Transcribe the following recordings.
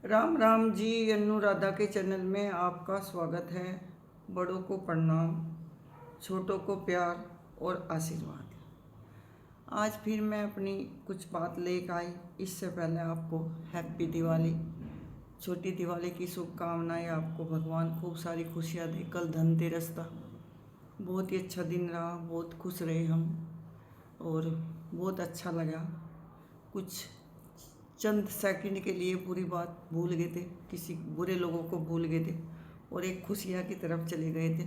राम राम जी। अनुराधा के चैनल में आपका स्वागत है। बड़ों को प्रणाम, छोटों को प्यार और आशीर्वाद। आज फिर मैं अपनी कुछ बात लेकर आई। इससे पहले आपको हैप्पी दिवाली, छोटी दिवाली की शुभकामनाएं। आपको भगवान खूब सारी खुशियाँ दे। कल धनतेरस था, बहुत ही अच्छा दिन रहा, बहुत खुश रहे हम और बहुत अच्छा लगा। कुछ चंद सेकंड के लिए पूरी बात भूल गए थे, किसी बुरे लोगों को भूल गए थे और एक खुशियाँ की तरफ चले गए थे।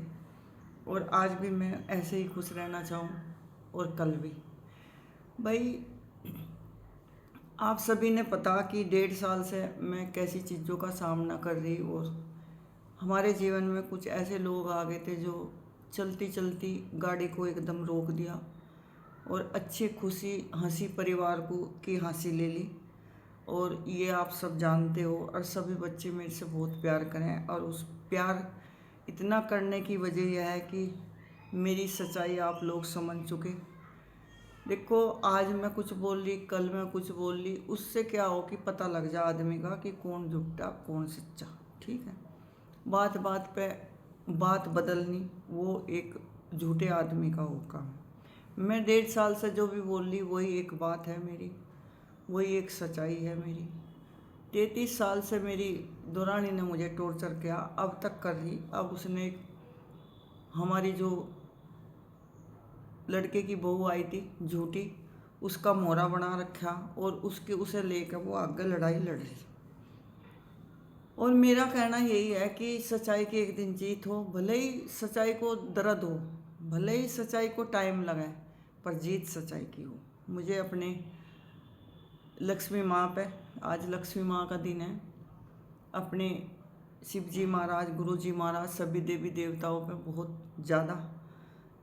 और आज भी मैं ऐसे ही खुश रहना चाहूँ और कल भी। भाई, आप सभी ने पता कि 1.5 साल से मैं कैसी चीज़ों का सामना कर रही, और हमारे जीवन में कुछ ऐसे लोग आ गए थे जो चलती चलती गाड़ी को एकदम रोक दिया और अच्छी खुशी हंसी परिवार को की हंसी ले ली। और ये आप सब जानते हो, और सभी बच्चे मेरे से बहुत प्यार करें, और उस प्यार इतना करने की वजह यह है कि मेरी सच्चाई आप लोग समझ चुके। देखो, आज मैं कुछ बोल ली, कल मैं कुछ बोल ली, उससे क्या हो कि पता लग जा आदमी का कि कौन झूठा कौन सच्चा। ठीक है, बात बात पे बात बदलनी वो एक झूठे आदमी का हो काम। मैं 1.5 साल से जो भी बोल ली वही एक बात है मेरी, वही एक सच्चाई है मेरी। 33 साल से मेरी दुरानी ने मुझे टॉर्चर किया, अब तक कर रही। अब उसने हमारी जो लड़के की बहू आई थी झूठी, उसका मोहरा बना रखा और उसे लेकर वो आगे लड़ाई लड़ रही। और मेरा कहना यही है कि सच्चाई की एक दिन जीत हो, भले ही सच्चाई को दर्द हो, भले ही सच्चाई को टाइम लगाए, पर जीत सच्चाई की हो। मुझे अपने लक्ष्मी माँ पे, आज लक्ष्मी माँ का दिन है, अपने शिव जी महाराज, गुरु जी महाराज, सभी देवी देवताओं पे बहुत ज़्यादा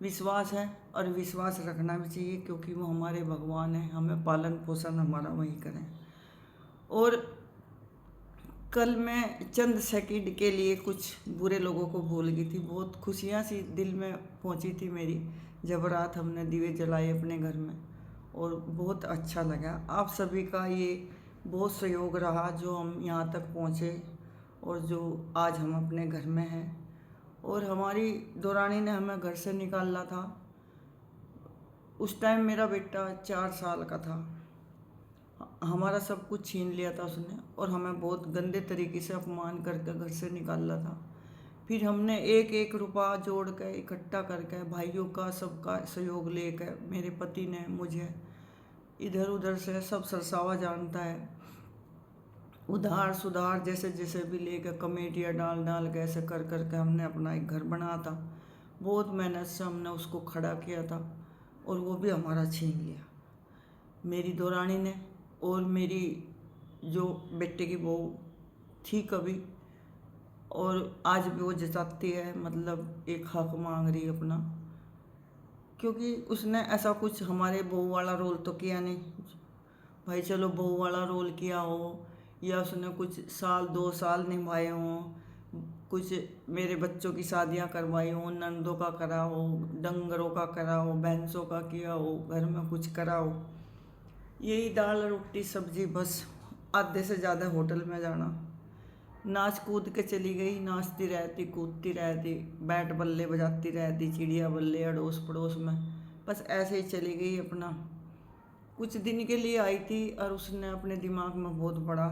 विश्वास है, और विश्वास रखना भी चाहिए क्योंकि वो हमारे भगवान हैं। हमें पालन पोषण हमारा वही करें। और कल मैं चंद सेकंड के लिए कुछ बुरे लोगों को भूल गई थी। बहुत खुशियाँ सी दिल में पहुँची थी मेरी जब रात हमने दिए जलाए अपने घर में, और बहुत अच्छा लगा। आप सभी का ये बहुत सहयोग रहा जो हम यहाँ तक पहुँचे, और जो आज हम अपने घर में हैं। और हमारी दौरानी ने हमें घर से निकाला था, उस टाइम मेरा बेटा 4 साल का था। हमारा सब कुछ छीन लिया था उसने, और हमें बहुत गंदे तरीके से अपमान करके घर से निकाला था। फिर हमने एक एक रुपया जोड़ कर इकट्ठा करके, भाइयों का सबका सहयोग लेकर, मेरे पति ने मुझे इधर उधर से, सब सरसावा जानता है, उधार सुधार जैसे जैसे भी लेकर कमेटियाँ डाल डाल के ऐसे कर करके हमने अपना एक घर बनाया था। बहुत मेहनत से हमने उसको खड़ा किया था, और वो भी हमारा छीन लिया मेरी दौरानी ने। और मेरी जो बेटे की बहू थी कभी, और आज भी वो जताती है, मतलब एक हक मांग रही अपना, क्योंकि उसने ऐसा कुछ हमारे बहू वाला रोल तो किया नहीं। भाई चलो बहू वाला रोल किया हो, या उसने कुछ साल 2 साल निभाए हों, कुछ मेरे बच्चों की शादियां करवाई हो, नंदों का करा हो, डंगरों का करा हो, भैंसों का किया हो, घर में कुछ करा हो, यही दाल रोटी सब्जी, बस आधे से ज़्यादा होटल में जाना, नाच कूद के चली गई, नाचती रहती कूदती रहती, बैट बल्ले बजाती रहती, चिड़िया बल्ले अड़ोस पड़ोस में, बस ऐसे ही चली गई अपना। कुछ दिन के लिए आई थी, और उसने अपने दिमाग में बहुत बड़ा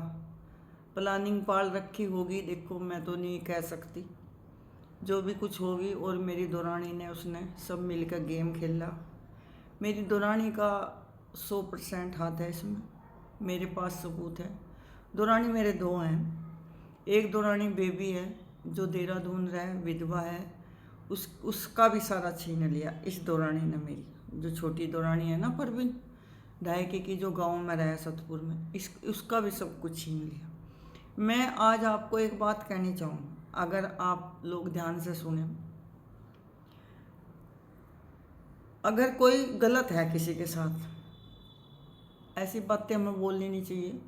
प्लानिंग पाल रखी होगी। देखो, मैं तो नहीं कह सकती, जो भी कुछ होगी। और मेरी दौरानी ने, उसने सब मिलकर गेम खेला। मेरी दौरानी का 100% हाथ है इसमें, मेरे पास सबूत है। दौरानी मेरे दो हैं। एक दौरानी बेबी है जो देहरादून रहे, विधवा है, उसका भी सारा छीन लिया इस दौरानी ने। मेरी जो छोटी दौरानी है ना, परवीन ढाई की, जो गांव में रहे सतपुर में, उसका भी सब कुछ छीन लिया। मैं आज आपको एक बात कहनी चाहूँ, अगर आप लोग ध्यान से सुने। अगर कोई गलत है किसी के साथ, ऐसी बातें हमें बोलनी नहीं चाहिए।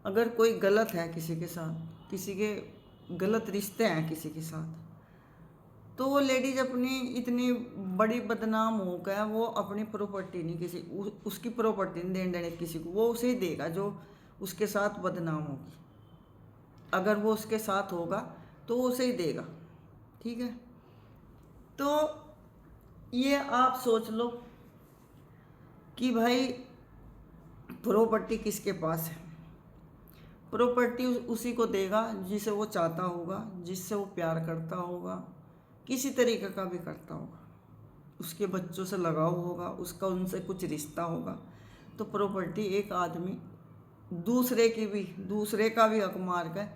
अगर कोई गलत है किसी के साथ, किसी के गलत रिश्ते हैं किसी के साथ, तो वो लेडीज अपनी इतनी बड़ी बदनाम हो गया, वो अपनी प्रॉपर्टी नहीं किसी उसकी प्रॉपर्टी नहीं देने देने किसी को, वो उसे ही देगा जो उसके साथ बदनाम होगी। अगर वो उसके साथ होगा तो वो उसे ही देगा, ठीक है। तो ये आप सोच लो कि भाई प्रॉपर्टी किसके पास है। प्रॉपर्टी उसी को देगा जिसे वो चाहता होगा, जिससे वो प्यार करता होगा, किसी तरीके का भी करता होगा, उसके बच्चों से लगाव होगा, उसका उनसे कुछ रिश्ता होगा। तो प्रॉपर्टी एक आदमी दूसरे का भी हक मार कर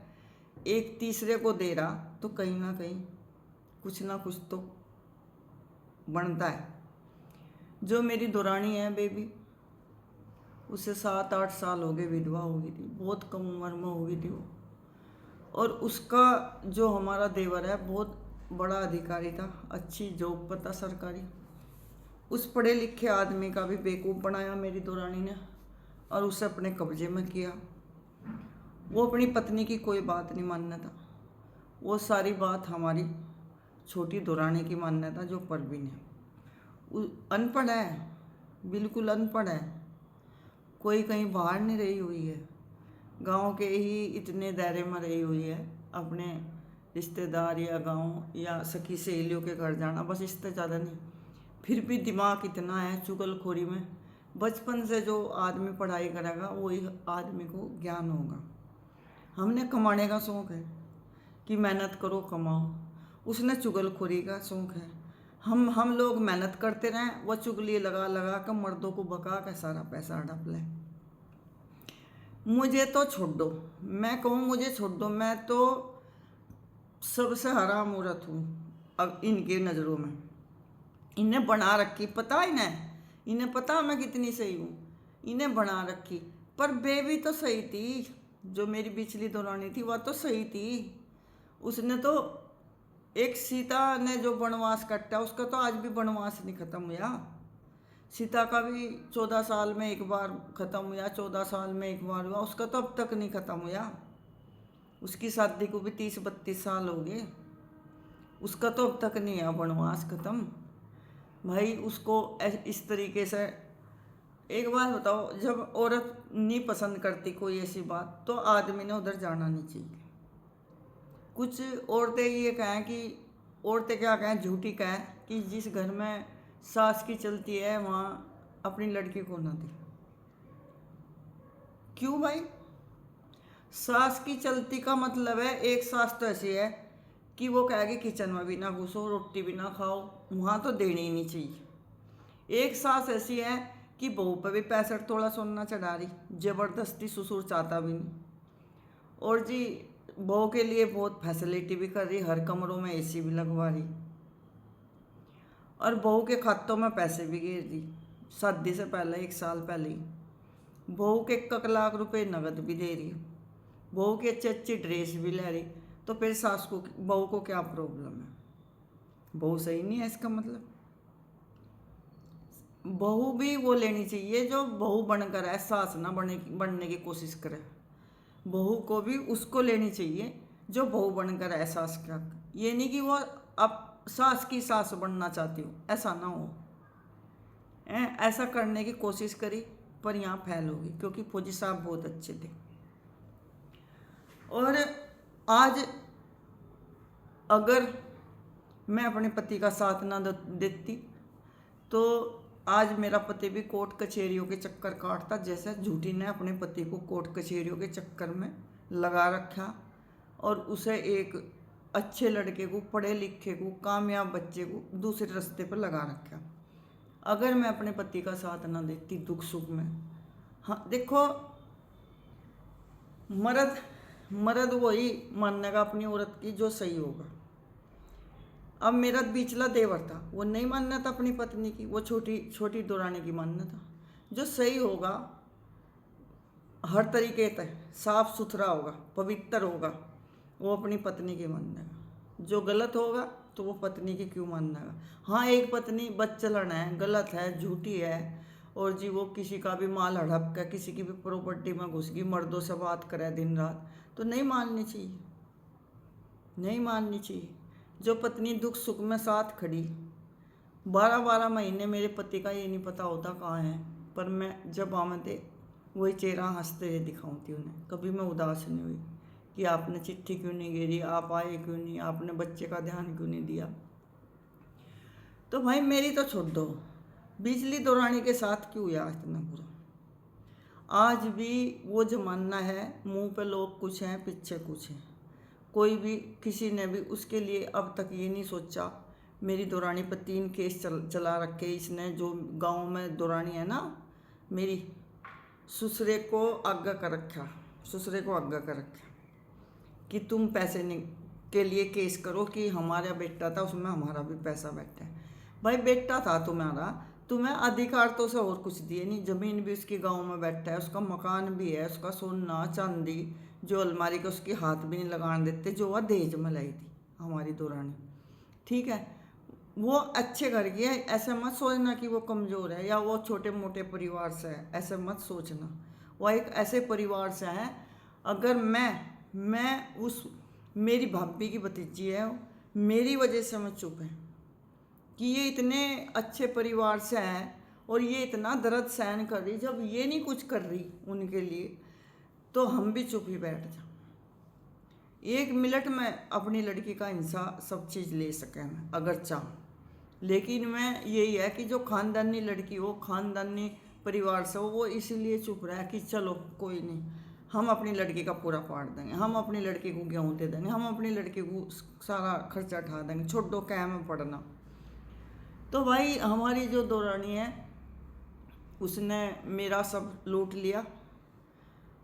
एक तीसरे को दे रहा, तो कहीं ना कुछ तो बनता है। जो मेरी दुरानी है बेबी, उसे 7-8 साल हो गए, विधवा हो गई थी, बहुत कम उम्र में हो गई थी वो। और उसका जो हमारा देवर है बहुत बड़ा अधिकारी था, अच्छी जॉब पर था सरकारी। उस पढ़े लिखे आदमी का भी बेवकूफ़ बनाया मेरी दुरानी ने और उसे अपने कब्जे में किया। वो अपनी पत्नी की कोई बात नहीं मानना था, वो सारी बात हमारी छोटी दुरानी की मानना था, जो परवीन है। अनपढ़ है, बिल्कुल अनपढ़ है, कोई कहीं बाहर नहीं रही हुई है, गांव के ही इतने दायरे में रही हुई है, अपने रिश्तेदार या गांव या सखी सहेलियों के घर जाना, बस इससे ज़्यादा नहीं। फिर भी दिमाग इतना है चुगलखोरी में। बचपन से जो आदमी पढ़ाई करेगा वही आदमी को ज्ञान होगा। हमने कमाने का शौक़ है कि मेहनत करो कमाओ, उसने चुगलखोरी का शौक़ है। हम लोग मेहनत करते रहें, वह चुगली लगा लगा कर मर्दों को बका के सारा पैसा हड़प ले। मुझे तो छोड़ दो, मैं कहूँ मुझे छोड़ दो, मैं तो सबसे हराम औरत हूँ अब इनके नज़रों में। इन्हें बना रखी, पता है इन्हें पता मैं कितनी सही हूँ, इन्हें बना रखी। पर बेबी तो सही थी, जो मेरी पिछली दुरानी थी वह तो सही थी। उसने तो एक सीता ने जो वनवास काटा, उसका तो आज भी वनवास नहीं खत्म हुआ। सीता का भी 14 साल में एक बार ख़त्म हुआ, 14 साल में एक बार हुआ, उसका तो अब तक नहीं ख़त्म हुआ। उसकी शादी को भी 30-32 साल हो गए, उसका तो अब तक नहीं है वनवास ख़त्म। भाई उसको इस तरीके से, एक बात बताओ, जब औरत नहीं पसंद करती कोई ऐसी बात, तो आदमी ने उधर जाना नहीं चाहिए। कुछ औरतें ये कहें कि, औरतें क्या कहें, झूठी कहें कि जिस घर में सास की चलती है वहाँ अपनी लड़की को ना दे। क्यों भाई? सास की चलती का मतलब है, एक सास तो ऐसी है कि वो कहेगी किचन में भी ना घुसो, रोटी भी ना खाओ, वहाँ तो देनी ही नहीं चाहिए। एक सास ऐसी है कि बहू पर भी 65 तोला सोना चढ़ा रही, ज़बरदस्ती, ससुर चाहता भी नहीं। और जी बहू के लिए बहुत फैसिलिटी भी कर रही, हर कमरों में एसी भी लगवा रही, और बहू के खातों में पैसे भी गिर दी। शादी से पहले 1 साल पहले ही बहू के 1 लाख रुपए नगद भी दे रही, बहू की अच्छी अच्छी ड्रेस भी ले रही। तो फिर सास को, बहू को क्या प्रॉब्लम है? बहू सही नहीं है इसका मतलब? बहू भी वो लेनी चाहिए जो बहू बनकर है, सास ना बनने की कोशिश करे। बहू को भी उसको लेनी चाहिए जो बहू बनकर है सास का। ये नहीं कि वो अब सास की सास बनना चाहती हूँ, ऐसा ना हो। ऐसा करने की कोशिश करी पर यहाँ फेल होगी, क्योंकि फौजी साहब बहुत अच्छे थे। और आज अगर मैं अपने पति का साथ ना देती तो आज मेरा पति भी कोर्ट कचहरियों के चक्कर काटता, जैसे झूठी ने अपने पति को कोर्ट कचहरियों के चक्कर में लगा रखा और उसे एक अच्छे लड़के को, पढ़े लिखे को, कामयाब बच्चे को दूसरे रास्ते पर लगा रखा। अगर मैं अपने पति का साथ ना देती दुख सुख में, हाँ देखो, मर्द वही मानेगा अपनी औरत की जो सही होगा। अब मेरा बिचला देवर था, वो नहीं मानना था अपनी पत्नी की, वो छोटी दुरानी की मानना था। जो सही होगा, हर तरीके से साफ सुथरा होगा, पवित्र होगा, वो अपनी पत्नी की मानेगा। जो गलत होगा तो वो पत्नी की क्यों मानेगा? हाँ, एक पत्नी बदचलन है, गलत है, झूठी है, और जी वो किसी का भी माल हड़प कर किसी की भी प्रॉपर्टी में घुस गई, मर्दों से बात करे दिन रात, तो नहीं माननी चाहिए, नहीं माननी चाहिए। जो पत्नी दुख सुख में साथ खड़ी, 12-12 महीने मेरे पति का ये नहीं पता होता कहाँ है, पर मैं जब आमदे वही चेहरा हंसते हुए दिखाऊंती उन्हें, कभी मैं उदास नहीं हुई। कि आपने चिट्ठी क्यों नहीं गिरी, आप आए क्यों नहीं, आपने बच्चे का ध्यान क्यों नहीं दिया। तो भाई मेरी तो छोड़ दो, बिजली दौरानी के साथ क्यों हुआ इतना बुरा। आज भी वो जमाना है, मुंह पे लोग कुछ हैं पीछे कुछ हैं। कोई भी किसी ने भी उसके लिए अब तक ये नहीं सोचा। मेरी दौरानी पर 3 केस चला रखे इसने। जो गांव में दौरानी है ना मेरी, ससुरे को आगा कर रखा, ससुरे को आगा कर रखा कि तुम पैसे नहीं के लिए केस करो कि हमारा बेटा था उसमें हमारा भी पैसा बैठा है। भाई बेटा था तुम्हारा, तुम्हें अधिकार तो उसे और कुछ दिए नहीं। ज़मीन भी उसकी गांव में बैठा है, उसका मकान भी है, उसका सोना चांदी जो अलमारी के उसके हाथ भी नहीं लगाने देते, जो वह दहेज में लाई थी हमारी दौरानी। ठीक है, वो अच्छे घर की है, ऐसा मत सोचना कि वो कमज़ोर है या वो छोटे मोटे परिवार से है, ऐसा मत सोचना। वह एक ऐसे परिवार से है। अगर मैं उस मेरी भाभी की भतीजी है, मेरी वजह से मैं चुप है कि ये इतने अच्छे परिवार से हैं और ये इतना दर्द सहन कर रही। जब ये नहीं कुछ कर रही उनके लिए तो हम भी चुप ही बैठ जाओ। 1 मिनट में अपनी लड़की का इंसान सब चीज़ ले सकें मैं अगर चाहूँ, लेकिन मैं यही है कि जो ख़ानदानी लड़की हो, ख़ानदानी परिवार से हो, वो इसीलिए चुप रहा है कि चलो कोई नहीं, हम अपनी लड़की का पूरा पाट देंगे, हम अपनी लड़की को गेहूँ दे देंगे, हम अपनी लड़की को सारा खर्चा उठा देंगे, छोड़ो क्या में पढ़ना। तो भाई हमारी जो दौरानी है उसने मेरा सब लूट लिया।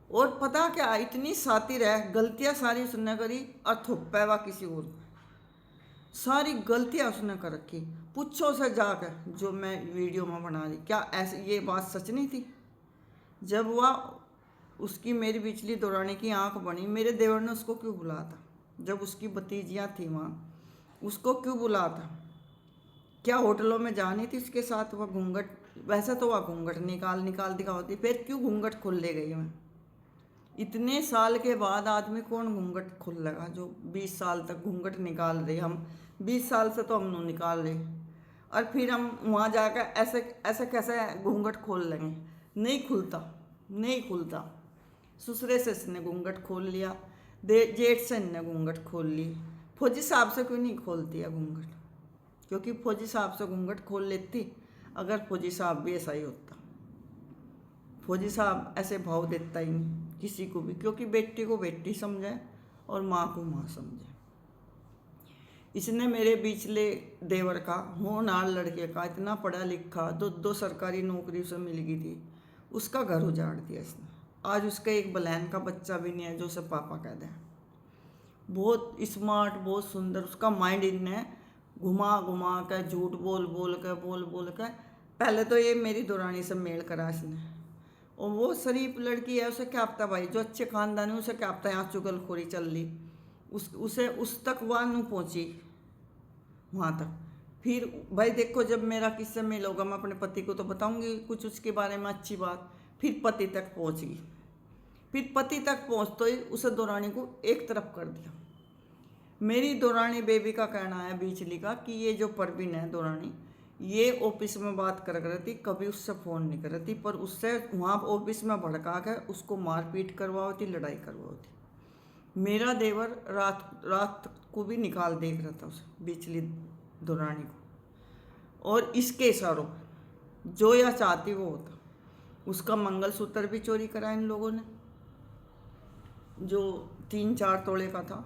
और पता क्या, इतनी शातिर है, गलतियाँ सारी उसने करी और थोपैवा किसी और को। सारी गलतियाँ उसने कर रखी। पूछो से जाकर जो मैं वीडियो में बना रही, क्या ऐसे ये बात सच नहीं थी। जब वह उसकी मेरी बिचली दौरानी की आंख बनी, मेरे देवर ने उसको क्यों बुलाया था। जब उसकी भतीजियाँ थी वहाँ, उसको क्यों बुलाया था। क्या होटलों में जानी थी उसके साथ वह घूंघट, वैसे तो वह घूंघट निकाल दिखा होती, फिर क्यों घूंघट खोल ले गई मैं। इतने साल के बाद आदमी कौन घूंघट खोल लगा, जो 20 साल तक घूंघट निकाल रहे। हम 20 साल से तो हम नहीं निकाल रहे, और फिर हम वहाँ जाकर ऐसे ऐसे कैसे घूंघट खोल लेंगे। नहीं खुलता, नहीं खुलता। ससुरे से इसने घूंघट खोल लिया, जेठ से इनने घूंघट खोल ली। फौजी साहब से क्यों नहीं खोलती है घूंघट, क्योंकि फौजी साहब से घूंघट खोल लेती अगर फौजी साहब भी ऐसा ही होता। फौजी साहब ऐसे भाव देता ही नहीं किसी को भी, क्योंकि बेटी को बेटी समझे और माँ को माँ समझे। इसने मेरे बिचले देवर का, होनहार लड़के का, इतना पढ़ा लिखा, 2 सरकारी नौकरी उसे मिल गई थी, उसका घर उजाड़ दिया इसने। आज उसका एक बहन का बच्चा भी नहीं है जो उसे पापा कह दे। बहुत स्मार्ट, बहुत सुंदर, उसका माइंड इनने घुमा घुमा कर, झूठ बोल बोल कर पहले तो ये मेरी दौरानी से मेल करा इसने। और वो शरीफ लड़की है, उसे क्या पता भाई, जो अच्छे खानदान है उसे क्या पता यहाँ चुगलखोरी चल रही, उसे उस तक वहाँ नहीं पहुँची, वहाँ तक। फिर भाई देखो, जब मेरा किससे मेल होगा मैं अपने पति को तो बताऊँगी कुछ उसके बारे में अच्छी बात। फिर पति तक पहुँच गई, फिर पति तक पहुँचते ही उसे दौरानी को एक तरफ कर दिया। मेरी दौरानी बेबी का कहना है बिजली का कि ये जो परवीन है दौरानी, ये ऑफिस में बात कर रही थी, कभी उससे फ़ोन नहीं कर रही थी, पर उससे वहाँ ऑफिस में भड़का कर उसको मारपीट करवाओ थी, लड़ाई करवाओ थी। मेरा देवर रात रात को भी निकाल देख रहा था उसे, बिजली दौरानी को, और इसके इशारों जो यह चाहती वो होता। उसका मंगलसूत्र भी चोरी करा इन लोगों ने, जो 3-4 तोले का था,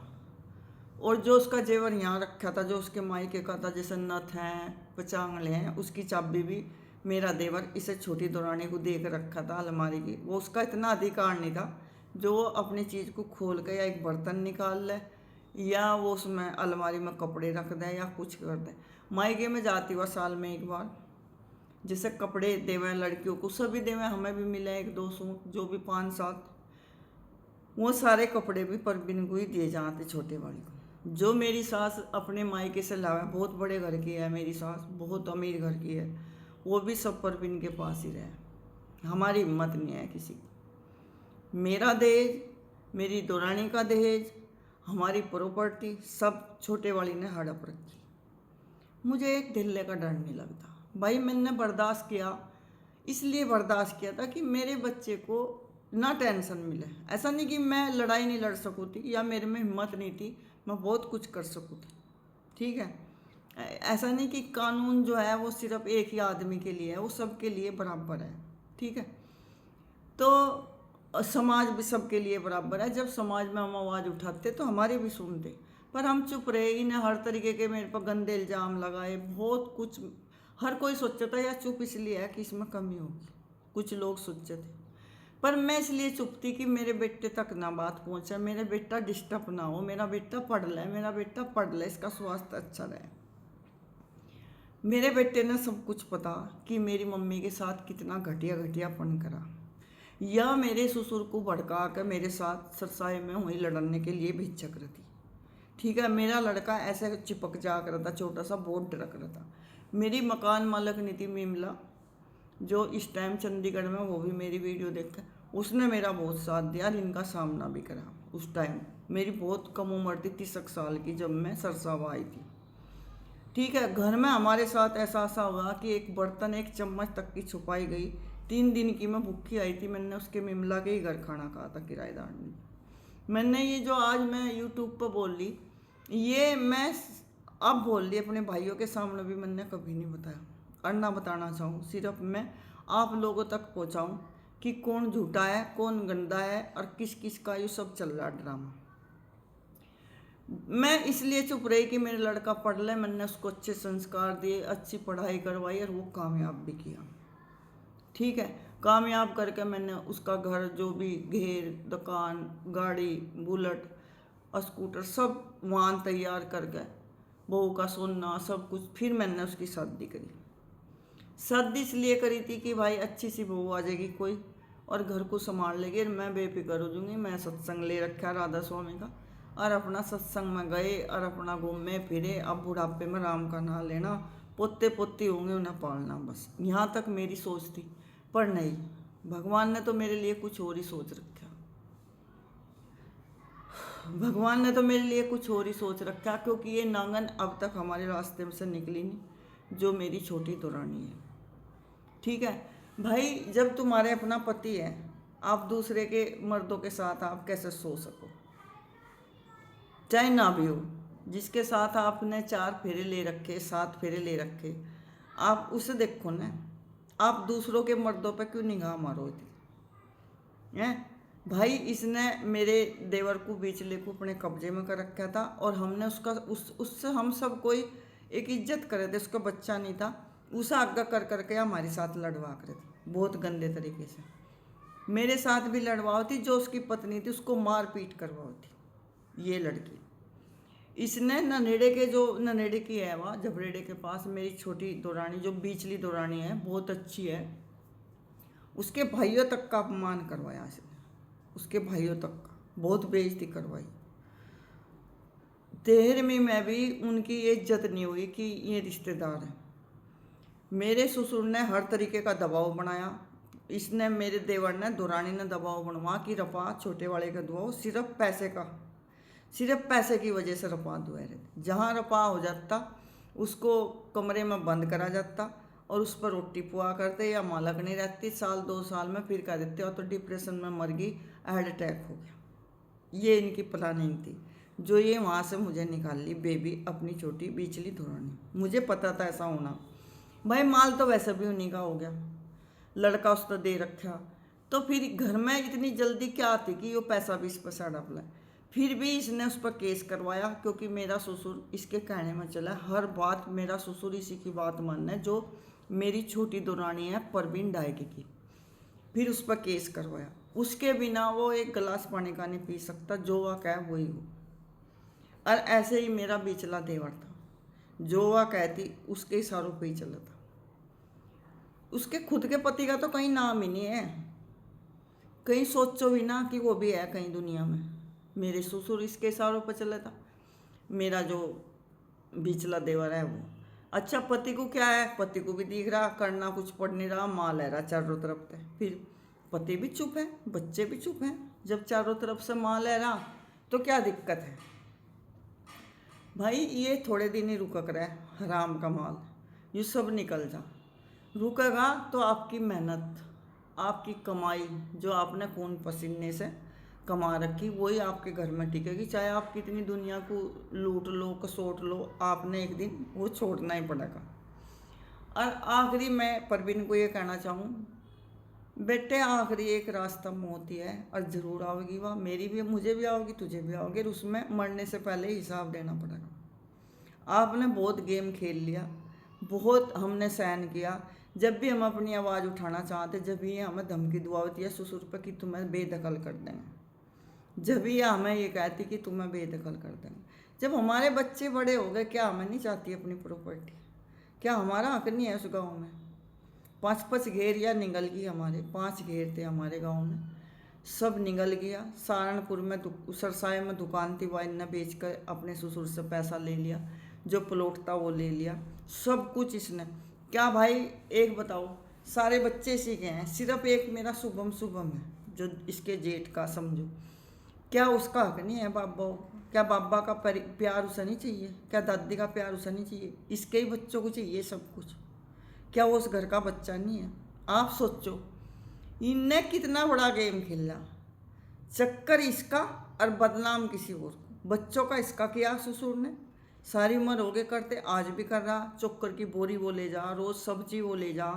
और जो उसका जेवर यहाँ रखा था, जो उसके मायके का था, जैसे नथ हैं, पचांगले हैं, उसकी चाबी भी मेरा देवर इसे छोटी दौरानी को दे कर रखा था अलमारी की। वो उसका इतना अधिकार नहीं था जो वो अपनी चीज़ को खोल कर या एक बर्तन निकाल ले, या वो उसमें अलमारी में कपड़े रख दे या कुछ कर दे। मायके में जाती हुआ साल में एक बार जैसे कपड़े देवे लड़कियों को, सभी देवे, हमें भी मिले 1-2 सूट, जो भी 5-7, वो सारे कपड़े भी परवीन को ही दिए जाते, छोटे वाली को। जो मेरी सास अपने मायके से लावे, बहुत बड़े घर की है मेरी सास, बहुत अमीर घर की है, वो भी सब परवीन के पास ही रहे। हमारी हिम्मत नहीं है किसी की। मेरा दहेज, मेरी दौरानी का दहेज, हमारी प्रॉपर्टी सब छोटे वाली ने हड़प रखी। मुझे एक ढिल्ले का डर नहीं लगता भाई। मैंने बर्दाश्त किया, इसलिए बर्दाश्त किया था कि मेरे बच्चे को ना टेंशन मिले। ऐसा नहीं कि मैं लड़ाई नहीं लड़ सकूँ थी या मेरे में हिम्मत नहीं थी, मैं बहुत कुछ कर सकूँ थी। ठीक है, ऐसा नहीं कि कानून जो है वो सिर्फ एक ही आदमी के लिए है, वो सबके लिए बराबर है। ठीक है, तो समाज भी सबके लिए बराबर है। जब समाज में हम आवाज़ उठाते तो हमारी भी सुनते, पर हम चुप रहे। इन्हें हर तरीके के मेरे पर गंदे इल्ज़ाम लगाए, बहुत कुछ। हर कोई सोचता था या चुप इसलिए है कि इसमें कमी होगी, कुछ लोग सोचते थे। पर मैं इसलिए चुप थी कि मेरे बेटे तक ना बात पहुंचे, मेरा बेटा डिस्टर्ब ना हो, मेरा बेटा पढ़ ले, मेरा बेटा पढ़ ले, इसका स्वास्थ्य अच्छा रहे। मेरे बेटे ने सब कुछ पता कि मेरी मम्मी के साथ कितना घटिया घटियापन करा, या मेरे ससुर को भड़का कर मेरे साथ सरसाई में हुई लड़ने के लिए भिक्षक रही थी। ठीक है, मेरा लड़का ऐसे चिपक जा कर था, छोटा सा बोर्ड रख रहा था। मेरी मकान मालक नीति मिमला जो इस टाइम चंडीगढ़ में, वो भी मेरी वीडियो देख कर उसने मेरा बहुत साथ दिया और इनका सामना भी करा। उस टाइम मेरी बहुत कम उम्र थी, 30 साल की, जब मैं सरसावा आई थी। ठीक है, घर में हमारे साथ ऐसा हुआ कि एक बर्तन, एक चम्मच तक की छुपाई गई। 3 दिन की मैं भूखी आई थी, मैंने उसके मिमला के ही घर खाना खाया था, किराएदार ने। मैंने ये जो आज मैं यूट्यूब पर बोल ली, ये मैं अब बोल ली अपने भाइयों के सामने भी मैंने कभी नहीं बताया और ना बताना चाहूँ। सिर्फ मैं आप लोगों तक पहुँचाऊँ कि कौन झूठा है, कौन गंदा है और किस किस का ये सब चल रहा ड्रामा। मैं इसलिए चुप रही कि मेरा लड़का पढ़ ले, मैंने उसको अच्छे संस्कार दिए, अच्छी पढ़ाई करवाई और वो कामयाब भी किया। ठीक है, कामयाब करके मैंने उसका घर, जो भी घेर, दुकान, गाड़ी, बुलेट, स्कूटर, सब वाहन तैयार करके, बहू का सोना, सब कुछ। फिर मैंने उसकी शादी करी। शादी इसलिए करी थी कि भाई अच्छी सी बहू आ जाएगी कोई और घर को संभाल लेगी और मैं बेफिक्र हो जाऊँगी। मैं सत्संग ले रखा राधा स्वामी का, और अपना सत्संग में गए और अपना घूमे फिरे। अब बुढ़ापे में राम का नाम लेना, पोते पोती होंगे उन्हें पालना, बस यहाँ तक मेरी सोच थी। पर नहीं, भगवान ने तो मेरे लिए कुछ और ही सोच रखा। भगवान ने तो मेरे लिए कुछ और ही सोच रखा, क्योंकि ये नांगन अब तक हमारे रास्ते में से निकली नहीं, जो मेरी छोटी दुरानी है। ठीक है भाई, जब तुम्हारे अपना पति है, आप दूसरे के मर्दों के साथ आप कैसे सो सको, चाहे ना भी हो। जिसके साथ आपने 4 फेरे ले रखे, 7 फेरे ले रखे, आप उसे देखो ना। आप दूसरों के मर्दों पे क्यों निगाह मारोगे हैं भाई? इसने मेरे देवर को, बीचले को अपने कब्जे में कर रखा था, और हमने उससे हम सब कोई एक इज्जत करे थे। उसका बच्चा नहीं था, उसे आज्ञा कर करके हमारे साथ लड़वा करे थे, बहुत गंदे तरीके से। मेरे साथ भी लड़वाओ थी, जो उसकी पत्नी थी उसको मार पीट करवाओ थी ये लड़की। इसने ननेड़े की है, वहाँ झबरेड़े के पास मेरी छोटी दुरानी, जो बीचली दुरानी है, बहुत अच्छी है, उसके भाइयों तक का अपमान करवाया इसने। उसके भाइयों तक का बहुत बेइज्जती करवाई। 13वीं में भी उनकी ये इज्जत नहीं हुई कि ये रिश्तेदार हैं। मेरे ससुर ने हर तरीके का दबाव बनाया। इसने, मेरे देवर ने, दुरानी ने दबाव बनवा कि रपा छोटे वाले का दुआओ, सिर्फ पैसे का, सिर्फ पैसे की वजह से रपा दुआ रहते। जहाँ रपा हो जाता उसको कमरे में बंद करा जाता और उस पर रोटी पुआ करते, या मालक नहीं रहती, 1-2 साल में फिर कह देते और तो डिप्रेशन में मर गई, हार्ट अटैक हो गया। ये इनकी प्लानिंग थी, जो ये वहाँ से मुझे निकाल ली बेबी, अपनी छोटी बीचली दुरानी। मुझे पता था ऐसा होना। भाई माल तो वैसे भी उन्हीं का हो गया, लड़का उसको दे रखा, तो फिर घर में इतनी जल्दी क्या थी कि वो पैसा भी इस पर सड़प लाए। फिर भी इसने उस पर केस करवाया, क्योंकि मेरा ससुर इसके कहने में चला, हर बात मेरा ससुर इसी की बात मानना है, जो मेरी छोटी दुरानी है परवीन डायगी की। फिर उस पर केस करवाया, उसके बिना वो एक गिलास पानी का नहीं पी सकता, जो वह कहे वही हो। और ऐसे ही मेरा बिचला देवर था, जो वह कहती उसके इशारों पे ही चला था। उसके खुद के पति का तो कहीं नाम ही नहीं है, कहीं सोचो भी ना कि वो भी है कहीं दुनिया में। मेरे ससुर इसके इशारों पर चला था, मेरा जो बिचला देवर है वो। अच्छा, पति को क्या है, पति को भी दिख रहा, करना कुछ पड़ नहीं रहा, माल है रहा चारों तरफ से। फिर पति भी चुप है, बच्चे भी चुप हैं। जब चारों तरफ से माल है रहा तो क्या दिक्कत है भाई? ये थोड़े दिन ही रुक रहा है, हराम का माल, ये सब निकल जा। रुकेगा तो आपकी मेहनत, आपकी कमाई जो आपने खून पसीने से कमा रखी वही आपके घर में टिकेगी, चाहे आप कितनी दुनिया को लूट लो कसोट लो, आपने एक दिन वो छोड़ना ही पड़ेगा। और आखिरी मैं परवीन को ये कहना चाहूँ, बेटे आखिरी एक रास्ता मौत ही है और ज़रूर आओगी वह, मेरी भी, मुझे भी आओगी, तुझे भी आओगी, और उसमें मरने से पहले हिसाब देना पड़ेगा। आपने बहुत गेम खेल लिया, बहुत हमने सहन किया। जब भी हम अपनी आवाज़ उठाना चाहते, जब भी ये हमें धमकी दुआवती है ससुर पर कि तुम्हें बेदखल कर देंगे, जब भी ये हमें ये कहती कि तुम्हें बेदखल कर देंगे। जब हमारे बच्चे बड़े हो गए, क्या हमें नहीं चाहती अपनी प्रॉपर्टी? क्या हमारा हक नहीं है उस गाँव में? 5-5 घेर या निगल गई, हमारे 5 घेर थे हमारे गांव में, सब निगल गया। सहारनपुर में सरसाई में दुकान थी, वाइन ने बेच कर अपने ससुर से पैसा ले लिया, जो प्लॉट था वो ले लिया, सब कुछ इसने। क्या भाई एक बताओ, सारे बच्चे इसी के हैं, सिर्फ एक मेरा शुभम शुभम है जो इसके जेठ का समझो, क्या उसका हक नहीं है बाबा? क्या बाबा का प्यार उसे नहीं चाहिए? क्या दादी का प्यार उसे नहीं चाहिए? इसके ही बच्चों को चाहिए सब कुछ। क्या वो उस घर का बच्चा नहीं है? आप सोचो, इनने कितना बड़ा गेम खेला, चक्कर इसका और बदनाम किसी और को। बच्चों का इसका किया ससुर ने, सारी उम्र हो गए करते, आज भी कर रहा। चोकर की बोरी वो ले जा, रोज़ सब्जी वो ले जा,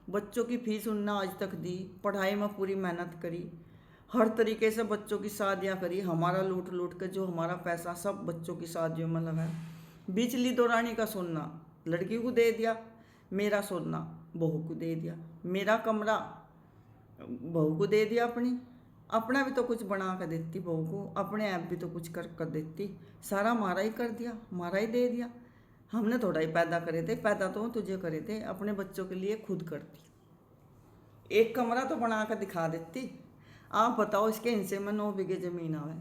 बच्चों की फीस उनने आज तक दी, पढ़ाई में पूरी मेहनत करी, हर तरीके से बच्चों की शादियाँ करी, हमारा लूट लूट के जो हमारा पैसा सब बच्चों की शादियों में लगाया। बिजली दौरानी का सोना लड़की को दे दिया, मेरा सोना बहू को दे दिया, मेरा कमरा बहू को दे दिया, अपना भी तो कुछ बना कर देती बहू को, अपने आप भी तो कुछ कर देती। सारा हमारा ही कर दिया, हमारा ही दे दिया। हमने थोड़ा ही पैदा करे थे, पैदा तो तुझे करे थे, अपने बच्चों के लिए खुद करती। एक कमरा तो बना कर दिखा देती। आप बताओ, इसके हिस्से में 9 बीघे ज़मीन आवे,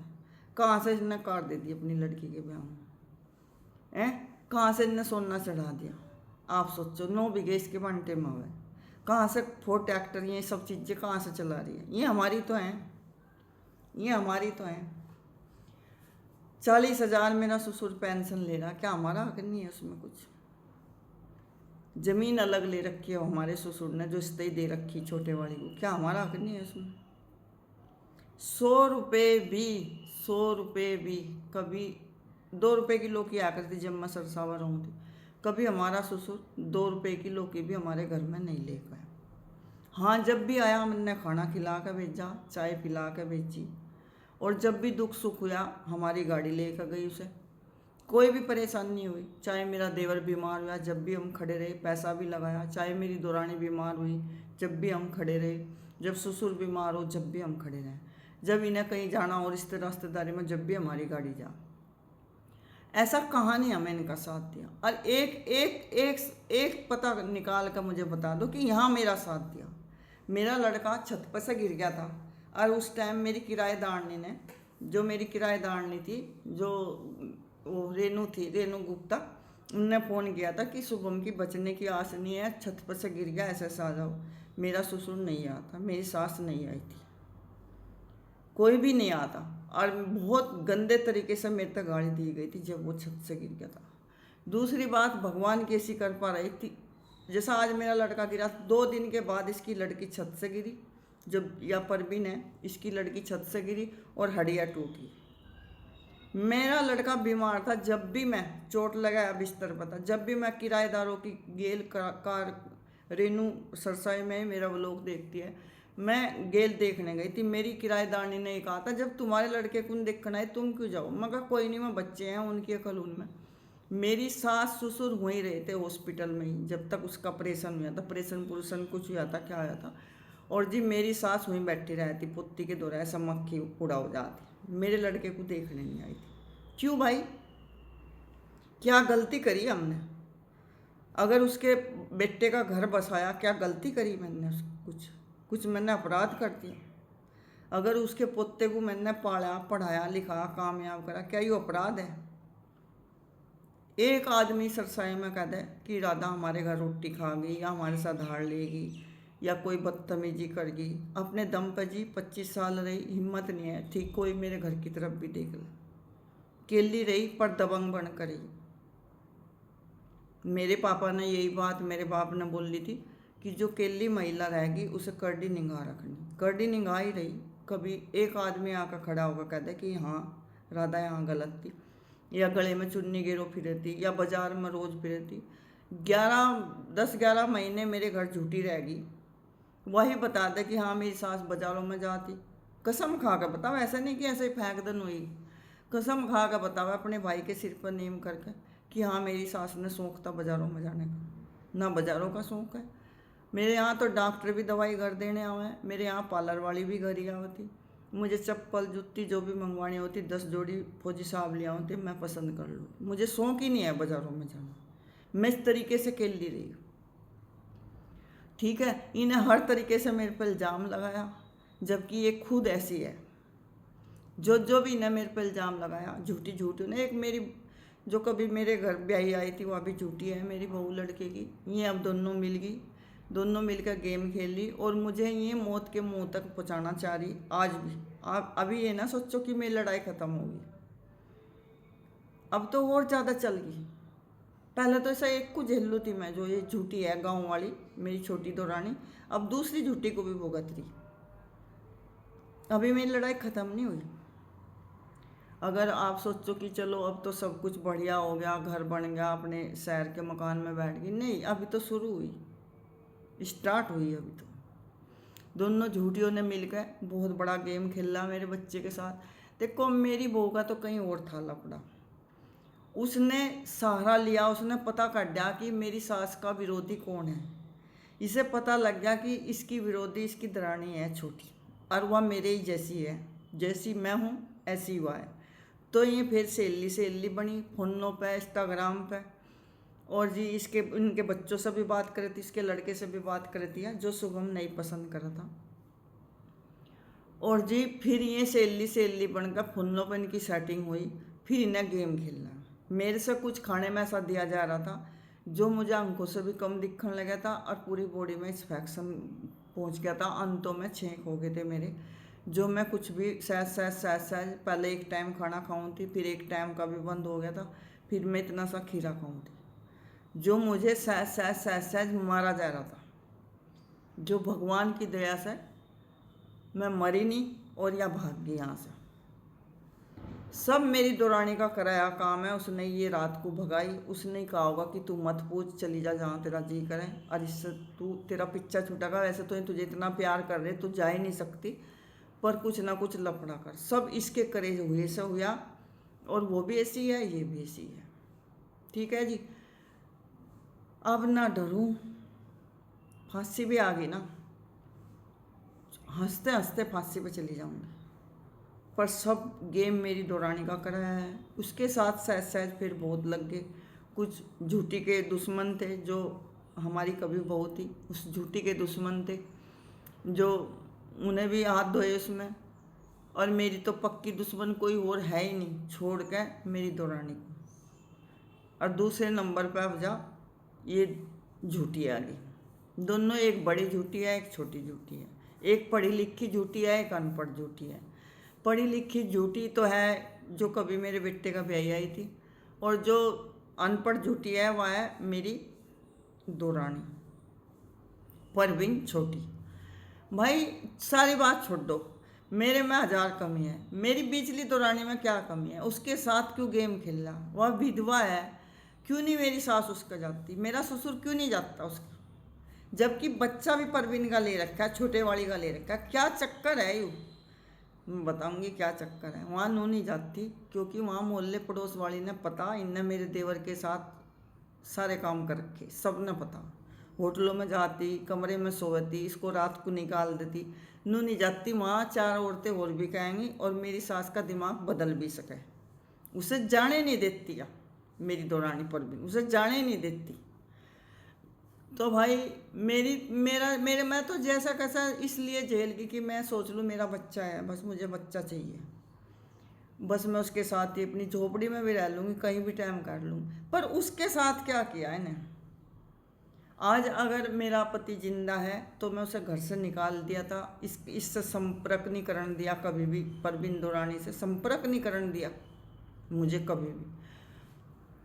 कहाँ से इसने काट दे दी अपनी लड़की के ब्याह में? कहाँ से इसने सोना चढ़ा दिया? आप सोचो, 9 बीघे इसके बंटे में हुए, कहाँ से 4 ट्रैक्टर, ये सब चीज़ें कहाँ से चला रही है? ये हमारी तो हैं, ये हमारी तो हैं। 40,000 मेरा ससुर पेंशन ले रहा, क्या हमारा हक नहीं है उसमें कुछ? ज़मीन अलग ले रखी है हमारे ससुर ने, जो स्त्री दे रखी छोटे वाली को, क्या हमारा हक नहीं है उसमें? 100 रुपये भी, 100 रुपये भी, कभी 2 रुपये किलो की आकर थी जब मैं सरसावा रहूँ थी, कभी हमारा ससुर 2 रुपये किलो की भी हमारे घर में नहीं लेकर आया। हाँ, जब भी आया हमने खाना खिला कर भेजा, चाय पिला कर भेजी, और जब भी दुख सुख हुआ हमारी गाड़ी लेकर गई उसे, कोई भी परेशानी नहीं हुई। चाहे मेरा देवर बीमार हुआ, जब भी हम खड़े रहे, पैसा भी लगाया। चाहे मेरी दौरानी बीमार हुई, जब भी हम खड़े रहे। जब ससुर बीमार हो, जब भी हम खड़े रहे। जब इन्हें कहीं जाना हो रिश्तेदारी में, जब भी हमारी गाड़ी जा, ऐसा कहाँ नहीं हमें इनका साथ दिया। और एक एक एक एक पता निकाल कर मुझे बता दो कि यहाँ मेरा साथ दिया। मेरा लड़का छत पर से गिर गया था, और उस टाइम मेरी किराएदारनी ने, जो मेरी किराएदारनी थी, जो वो रेनू थी, रेनू गुप्ता, उनने फ़ोन किया था कि शुभम की बचने की आस नहीं है, छत पर से गिर गया, ऐसे ऐसे आ जाओ। मेरा ससुर नहीं आता, मेरी सास नहीं आई थी, कोई भी नहीं आता, और बहुत गंदे तरीके से मेरे तक गाड़ी दी गई थी जब वो छत से गिर गया था। दूसरी बात, भगवान की ऐसी कृपा रही थी, जैसा आज मेरा लड़का गिरा, 2 दिन के बाद इसकी लड़की छत से गिरी, जब या परवीन है, इसकी लड़की छत से गिरी और हड्डियाँ टूटी। मेरा लड़का बीमार था, जब भी मैं चोट लगाया बिस्तर पर था, जब भी मैं किराएदारों की गेल कार, रेनू सरसाई में मेरा व्लॉग देखती है, मैं गेल देखने गई थी। मेरी किराएदारनी ने कहा था, जब तुम्हारे लड़के को देखना है तुम क्यों जाओ? मैं कहा कोई नहीं, मैं बच्चे हैं, उनकी अकल उनमें। मेरी सास ससुर वहीं रहे थे हॉस्पिटल में ही, जब तक उसका ऑपरेशन हुआ था, ऑपरेशन कुछ हुआ था, क्या आया था, और जी मेरी सास वहीं बैठी रहती, पुत्ती के दौरान ऐसा मक्खी उड़ा हो जाती, मेरे लड़के को देखने नहीं आई थी। क्यों भाई? क्या गलती करी हमने? अगर उसके बेटे का घर बसाया, क्या गलती करी मैंने? कुछ मैंने अपराध कर दिया? अगर उसके पोते को मैंने पाला, पढ़ाया, लिखाया, कामयाब करा, क्या ये अपराध है? एक आदमी सरसाई में कह दे कि राधा हमारे घर रोटी खा गई, या हमारे साथ धाड़ लेगी, या कोई बदतमीजी कर गई, अपने दम पर जी 25 साल रही, हिम्मत नहीं है ठीक कोई मेरे घर की तरफ भी देख ले। केली रही पर दबंग बन कर रही। मेरे पापा ने यही बात मेरे बाप ने बोली थी कि जो अकेली महिला रहेगी उसे करड़ी निगाह रखनी। करड़ी निगाह ही रही। कभी एक आदमी आकर खड़ा होकर कहता कि हाँ राधा यहाँ गलत थी, या गले में चुन्नी गिरो फिरती, या बाजार में रोज फिरती। 10-11 महीने मेरे घर झूठी रहेगी, वही बता दे कि हाँ मेरी सास बाजारों में जाती। कसम खा कर बताओ, ऐसा नहीं कि ऐसे ही फेंक दन हुई। कसम खा कर बताओ अपने भाई के सिर पर नेम करके कि हाँ मेरी सास ने शौक था बाजारों में जाने का। ना बाजारों का शौक है। मेरे यहाँ तो डॉक्टर भी दवाई घर देने आवे हैं, मेरे यहाँ पार्लर वाली भी घर ही आवती। मुझे चप्पल जूती जो भी मंगवानी होती 10 जोड़ी फौजी साहब ले होती, मैं पसंद कर लूँ। मुझे शौक ही नहीं है बाजारों में जाना। मैं इस तरीके से खेल ली रही हूँ। ठीक है, इन्हें हर तरीके से मेरे पर इल्ज़ाम लगाया, जबकि ये खुद ऐसी है। जो भी इन्हें मेरे पर इल्ज़ाम लगाया झूठी उन्हें। एक मेरी जो कभी मेरे घर ब्याही आई थी वह भी झूठी है, मेरी बहू लड़के की। ये अब दोनों मिल गई, दोनों मिलकर गेम खेल ली और मुझे ये मौत के मुंह तक पहुंचाना चाह रही आज भी। आप अभी ये ना सोचो कि मेरी लड़ाई ख़त्म होगी, अब तो और ज़्यादा चल गई। पहले तो ऐसा एक को झेल थी मैं, जो ये झूठी है गांव वाली मेरी छोटी दौरानी, अब दूसरी झूठी को भी भुगत रही। अभी मेरी लड़ाई ख़त्म नहीं हुई। अगर आप सोचो कि चलो अब तो सब कुछ बढ़िया हो गया, घर बन गया, अपने शहर के मकान में बैठ गई, नहीं, अभी तो शुरू हुई, स्टार्ट हुई। अभी तो दोनों झूठियों ने मिलकर बहुत बड़ा गेम खेला मेरे बच्चे के साथ। देखो मेरी बहू का तो कहीं और था लफड़ा। उसने सहारा लिया, उसने पता कर दिया कि मेरी सास का विरोधी कौन है। इसे पता लग गया कि इसकी विरोधी इसकी दरानी है छोटी, और वह मेरे ही जैसी है, जैसी मैं हूँ ऐसी वह है। तो ये फिर सहेली बनी फोनों पे, इंस्टाग्राम पे, और जी इसके इनके बच्चों से भी बात करती, इसके लड़के से भी बात करती है जो शुभम नहीं पसंद करा था। और जी फिर ये सहेली बनकर फोनों पर इनकी सेटिंग हुई, फिर इन्हें गेम खेलना। मेरे से कुछ खाने में ऐसा दिया जा रहा था जो मुझे आंखों से भी कम दिखने लगा था, और पूरी बॉडी में इन्फेक्शन पहुंच गया था, अंतों में छेंक हो गए थे मेरे। जो मैं कुछ भी सहज पहले एक टाइम खाना खाऊं थी, फिर एक टाइम का भी बंद हो गया था, फिर मैं इतना सा खीरा खाऊं थी। जो मुझे सहज मारा जा रहा था, जो भगवान की दया से मैं मरी नहीं और या भाग गई यहाँ से। सब मेरी दौरानी का कराया काम है। उसने ये रात को भगाई, उसने ही कहा होगा कि तू मत पूछ, चली जा जहाँ तेरा जी करे, और इससे तू तेरा पीछा छूटेगा। वैसे तो तुझे इतना प्यार कर रहे, तू जा ही नहीं सकती, पर कुछ ना कुछ लफड़ा कर। सब इसके करे हुए से हुआ, और वो भी ऐसी है, ये भी ऐसी है। ठीक है जी, अब ना डरूं, फांसी भी आ गई ना, हंसते हंसते फांसी पे चली जाऊंगी। पर सब गेम मेरी दौरानी का कराया है। उसके साथ सहज फिर बहुत लग गए। कुछ झूठी के दुश्मन थे जो हमारी कभी बहू थी, उस झूठी के दुश्मन थे जो उन्हें भी हाथ धोए उसमें। और मेरी तो पक्की दुश्मन कोई और है ही नहीं छोड़ के मेरी दौरानी को। और दूसरे नंबर पर अब जा ये झूठी आ गई। दोनों, एक बड़ी झूठी है एक छोटी झूठी है, एक पढ़ी लिखी झूठी है एक अनपढ़ झूठी है। पढ़ी लिखी झूठी तो है जो कभी मेरे बेटे का ब्याह आई थी, और जो अनपढ़ झूठी है वह है मेरी दौरानी परवीन छोटी। भाई सारी बात छोड़ दो, मेरे में 1000 कमी है, मेरी बिजली दौरानी में क्या कमी है? उसके साथ क्यों गेम खेल रहा? वह विधवा है, क्यों नहीं मेरी सास उसका जाती? मेरा ससुर क्यों नहीं जाता उसका? जबकि बच्चा भी परवीन का ले रखा है, छोटे वाली का ले रखा है। क्या चक्कर है यूँ? मैं बताऊंगी क्या चक्कर है। वहाँ नू नहीं जाती क्योंकि वहाँ मोहल्ले पड़ोस वाली ने पता, इनने मेरे देवर के साथ सारे काम कर रखे, सब ने पता। होटलों में जाती, कमरे में सोती, इसको रात को निकाल देती। नू नहीं जाती वहाँ, 4 औरतें और भी कहेंगी और मेरी सास का दिमाग बदल भी सके। उसे जाने नहीं देती या मेरी दौरानी पर भी उसे जाने नहीं देती। तो भाई मेरे मैं तो जैसा कैसा इसलिए झेल गई कि मैं सोच लूँ मेरा बच्चा है, बस मुझे बच्चा चाहिए, बस मैं उसके साथ ही अपनी झोपड़ी में भी रह लूँगी, कहीं भी टाइम काट लूँगी। पर उसके साथ क्या किया इन्हें? आज अगर मेरा पति जिंदा है तो मैं उसे घर से निकाल दिया था, इससे संपर्क नहीं करने दिया कभी भी, परवीन दौरानी से संपर्क नहीं करने दिया मुझे कभी भी।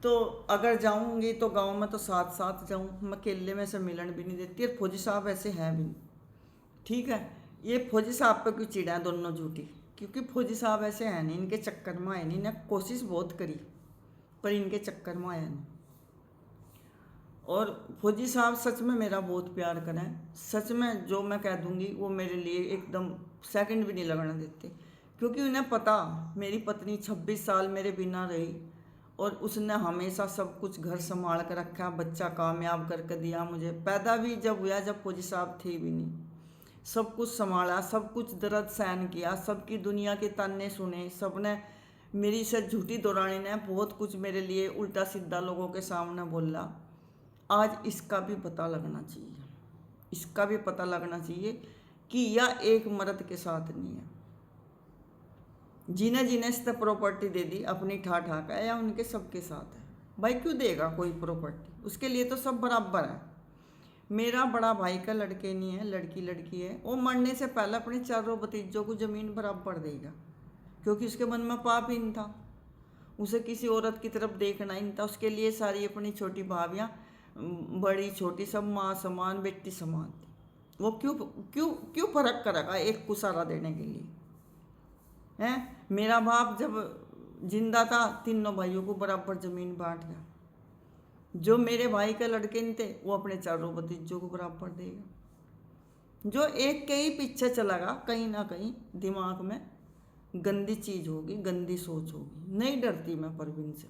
तो अगर जाऊंगी तो गांव में तो साथ साथ जाऊं, मैं अकेले में से मिलन भी नहीं देती। और फौजी साहब ऐसे हैं भी नहीं, ठीक है। ये फौजी साहब पे क्यों चिड़ा है दोनों झूठी, क्योंकि फौजी साहब ऐसे हैं नहीं, इनके चक्कर में आए नहीं, इन्हें कोशिश बहुत करी पर इनके चक्कर में आया नहीं। और फौजी साहब सच में मेरा बहुत प्यार करें, सच में जो मैं कह दूंगी वो मेरे लिए एकदम सेकंड भी नहीं लगने देते, क्योंकि उन्हें पता मेरी पत्नी 26 साल मेरे बिना रही और उसने हमेशा सब कुछ घर संभाल कर रखा, बच्चा कामयाब करके दिया मुझे। पैदा भी जब हुआ जब फौजी साहब थे भी नहीं, सब कुछ संभाला, सब कुछ दर्द सहन किया, सबकी दुनिया के ताने सुने, सबने मेरी से झूठी दौरानी ने बहुत कुछ मेरे लिए उल्टा सीधा लोगों के सामने बोला। आज इसका भी पता लगना चाहिए, इसका भी पता लगना चाहिए कि यह एक मर्द के साथ नहीं है। जिन्हें जिन्हें इस प्रॉपर्टी दे दी अपनी ठा ठा का, या उनके सबके साथ है। भाई क्यों देगा कोई प्रॉपर्टी, उसके लिए तो सब बराबर है। मेरा बड़ा भाई का लड़के नहीं है, लड़की लड़की है, वो मरने से पहले अपने चारों भतीजों को ज़मीन बराबर देगा, क्योंकि उसके मन में पाप ही नहीं था, उसे किसी औरत की तरफ देखना ही नहीं था। उसके लिए सारी अपनी छोटी भाभियाँ, बड़ी छोटी सब माँ समान बेटी समान थी। वो क्यों क्यों क्यों फर्क करेगा एक कुसारा देने के लिए, हैं। मेरा बाप जब जिंदा था तीनों भाइयों को बराबर ज़मीन बांट गया। जो मेरे भाई के लड़के नहीं थे वो अपने चारों भतीजों को बराबर देगा। जो एक के ही पीछे चलेगा कहीं ना कहीं दिमाग में गंदी चीज़ होगी, गंदी सोच होगी। नहीं डरती मैं परवीन से,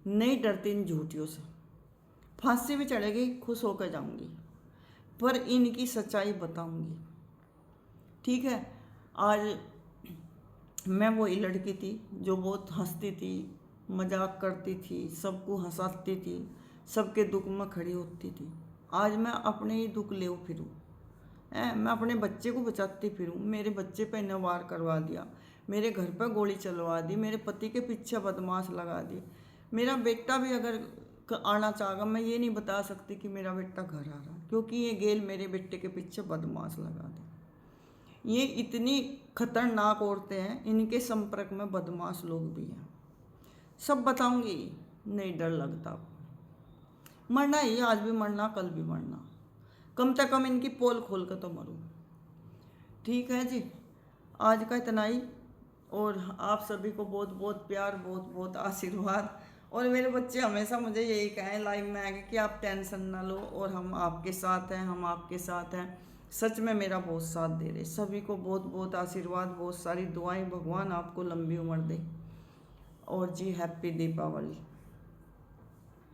नहीं डरती इन झूठियों से। फांसी भी चढ़ेगी खुश होकर जाऊंगी, पर इनकी सच्चाई बताऊंगी, ठीक है। आज मैं वही लड़की थी जो बहुत हंसती थी, मजाक करती थी, सबको हंसाती थी, सबके दुख में खड़ी होती थी। आज मैं अपने ही दुख ले फिरूँ, मैं अपने बच्चे को बचाती फिरूँ। मेरे बच्चे पे इन्हें वार करवा दिया, मेरे घर पर गोली चलवा दी, मेरे पति के पीछे बदमाश लगा दिए। मेरा बेटा भी अगर आना चाहेगा, मैं ये नहीं बता सकती कि मेरा बेटा घर आ रहा, क्योंकि ये गेल मेरे बेटे के पीछे बदमाश लगा दे। ये इतनी खतरनाक औरतें हैं, इनके संपर्क में बदमाश लोग भी हैं। सब बताऊंगी, नहीं डर लगता। मरना ही, आज भी मरना कल भी मरना, कम से कम इनकी पोल खोल कर तो मरूं, ठीक है जी। आज का इतना ही, और आप सभी को बहुत बहुत प्यार, बहुत बहुत आशीर्वाद। और मेरे बच्चे हमेशा मुझे यही कहें लाइव में आके कि आप टेंशन ना लो, और हम आपके साथ हैं, हम आपके साथ हैं। सच में मेरा बहुत साथ दे रहे। सभी को बहुत बहुत आशीर्वाद, बहुत सारी दुआएं, भगवान आपको लंबी उम्र दे। और जी हैप्पी दीपावली।